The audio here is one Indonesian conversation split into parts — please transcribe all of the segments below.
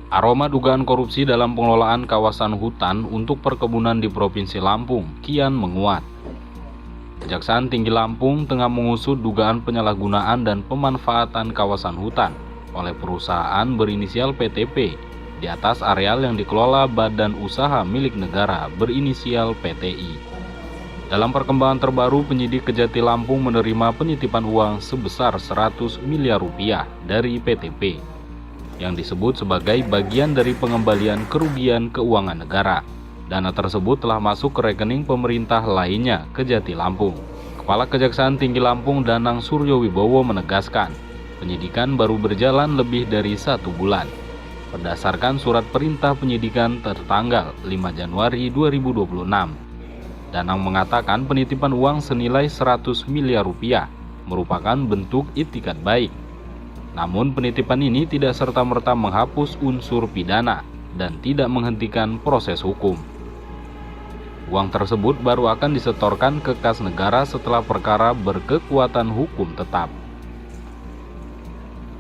Aroma dugaan korupsi dalam pengelolaan kawasan hutan untuk perkebunan di Provinsi Lampung kian menguat. Kejaksaan Tinggi Lampung tengah mengusut dugaan penyalahgunaan dan pemanfaatan kawasan hutan oleh perusahaan berinisial PTP di atas areal yang dikelola Badan Usaha Milik Negara berinisial PTI. Dalam perkembangan terbaru, penyidik Kejati Lampung menerima penitipan uang sebesar 100 miliar rupiah dari PTP yang disebut sebagai bagian dari pengembalian kerugian keuangan negara. Dana tersebut telah masuk ke rekening pemerintah lainnya Kejati Lampung. Kepala Kejaksaan Tinggi Lampung Danang Suryowibowo menegaskan, penyidikan baru berjalan lebih dari 1 bulan. Berdasarkan surat perintah penyidikan tertanggal 5 Januari 2026, Danang mengatakan penitipan uang senilai 100 miliar rupiah merupakan bentuk itikat baik. Namun penitipan ini tidak serta-merta menghapus unsur pidana dan tidak menghentikan proses hukum. Uang tersebut baru akan disetorkan ke kas negara setelah perkara berkekuatan hukum tetap.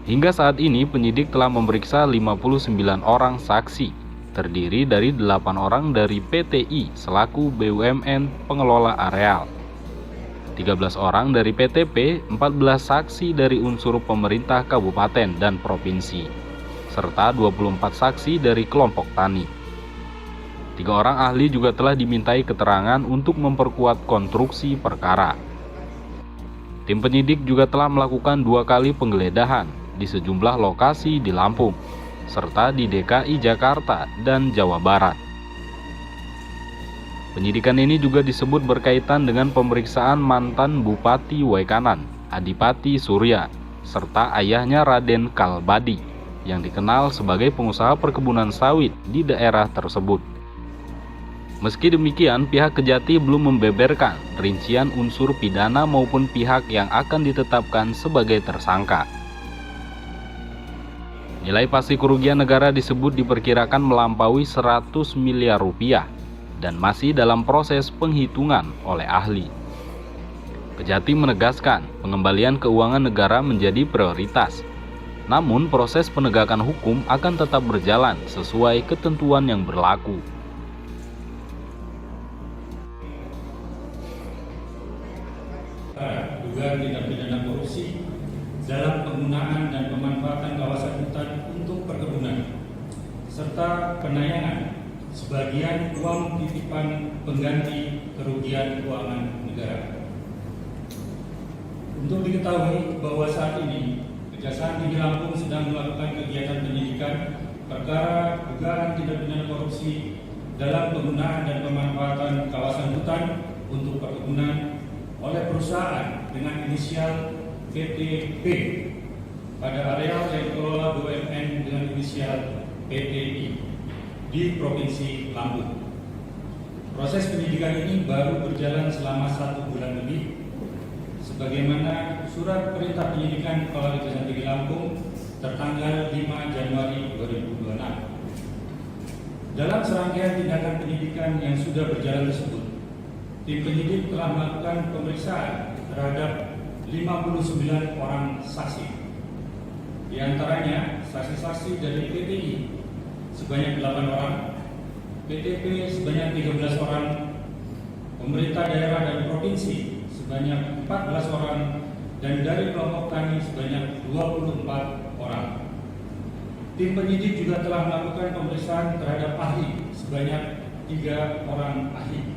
Hingga saat ini penyidik telah memeriksa 59 orang saksi, terdiri dari 8 orang dari PTI selaku BUMN pengelola areal, 13 orang dari PTP, 14 saksi dari unsur pemerintah kabupaten dan provinsi, serta 24 saksi dari kelompok tani. 3 orang ahli juga telah dimintai keterangan untuk memperkuat konstruksi perkara. Tim penyidik juga telah melakukan 2 kali penggeledahan di sejumlah lokasi di Lampung, serta di DKI Jakarta dan Jawa Barat. Penyidikan ini juga disebut berkaitan dengan pemeriksaan mantan Bupati Waikanan, Adipati Surya, serta ayahnya Raden Kalbadi, yang dikenal sebagai pengusaha perkebunan sawit di daerah tersebut. Meski demikian, pihak Kejati belum membeberkan rincian unsur pidana maupun pihak yang akan ditetapkan sebagai tersangka. Nilai pasti kerugian negara disebut diperkirakan melampaui 100 miliar rupiah. Dan masih dalam proses penghitungan oleh ahli. Kejati menegaskan pengembalian keuangan negara menjadi prioritas. Namun proses penegakan hukum akan tetap berjalan sesuai ketentuan yang berlaku. Dugaan tindak pidana korupsi dalam penggunaan dan pemanfaatan kawasan hutan untuk perkebunan, serta penayangan sebagian uang titipan pengganti kerugian keuangan negara. Untuk diketahui bahwa saat ini Kejaksaan Tinggi Lampung sedang melakukan kegiatan penyidikan perkara dugaan tindak pidana korupsi dalam penggunaan dan pemanfaatan kawasan hutan untuk perkebunan oleh perusahaan dengan inisial PTP pada areal yang dikelola BUMN dengan inisial PTI di Provinsi Lampung. Proses penyidikan ini baru berjalan selama 1 bulan lebih, sebagaimana surat perintah penyidikan Kepala Kejaksaan Tinggi Lampung tertanggal 5 Januari 2026. Dalam serangkaian tindakan penyidikan yang sudah berjalan tersebut, tim penyidik telah melakukan pemeriksaan terhadap 59 orang saksi. Di antaranya saksi-saksi dari PTI sebanyak 8 orang, PTP sebanyak 13 orang, pemerintah daerah dan provinsi sebanyak 14 orang, dan dari kelompok tani sebanyak 24 orang. Tim penyidik juga telah melakukan pemeriksaan terhadap ahli sebanyak 3 orang ahli,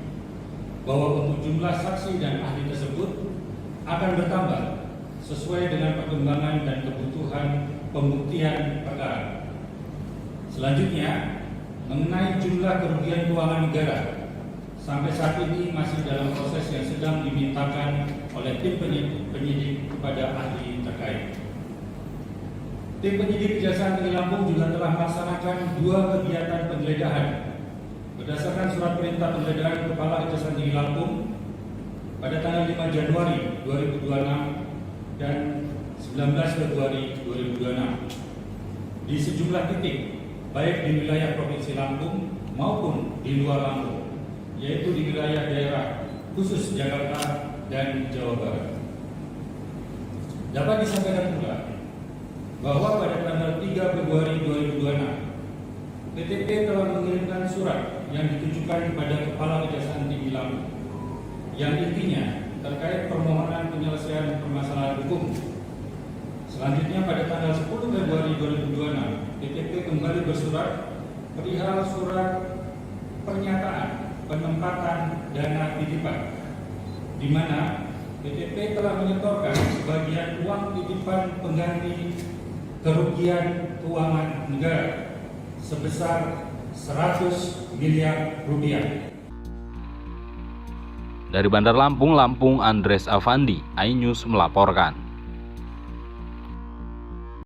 bahwa untuk jumlah saksi dan ahli tersebut akan bertambah sesuai dengan perkembangan dan kebutuhan pembuktian perkara. Selanjutnya, mengenai jumlah kerugian keuangan negara, sampai saat ini masih dalam proses yang sedang dimintakan oleh tim penyidik kepada ahli terkait. Tim penyidik Kejaksaan Tinggi Lampung juga telah melaksanakan 2 kegiatan penggeledahan berdasarkan surat perintah penggeledahan Kepala Kejaksaan Tinggi Lampung pada tanggal 5 Januari 2026 dan 19 Februari 2026 di sejumlah titik, baik di wilayah Provinsi Lampung maupun di luar Lampung, yaitu di wilayah daerah khusus Jakarta dan Jawa Barat. Dapat disampaikan pula bahwa pada tanggal 3 Februari 2026 PTP telah mengirimkan surat yang ditujukan kepada Kepala Kejaksaan Tinggi Lampung yang intinya terkait permohonan penyelesaian permasalahan hukum. Selanjutnya pada tanggal 10 Februari 2026, PTP kembali bersurat perihal surat pernyataan penempatan dana titipan, di mana PTP telah menyetorkan sebagian uang titipan pengganti kerugian keuangan negara sebesar 100 miliar rupiah. Dari Bandar Lampung, Andres Avandi, iNews melaporkan.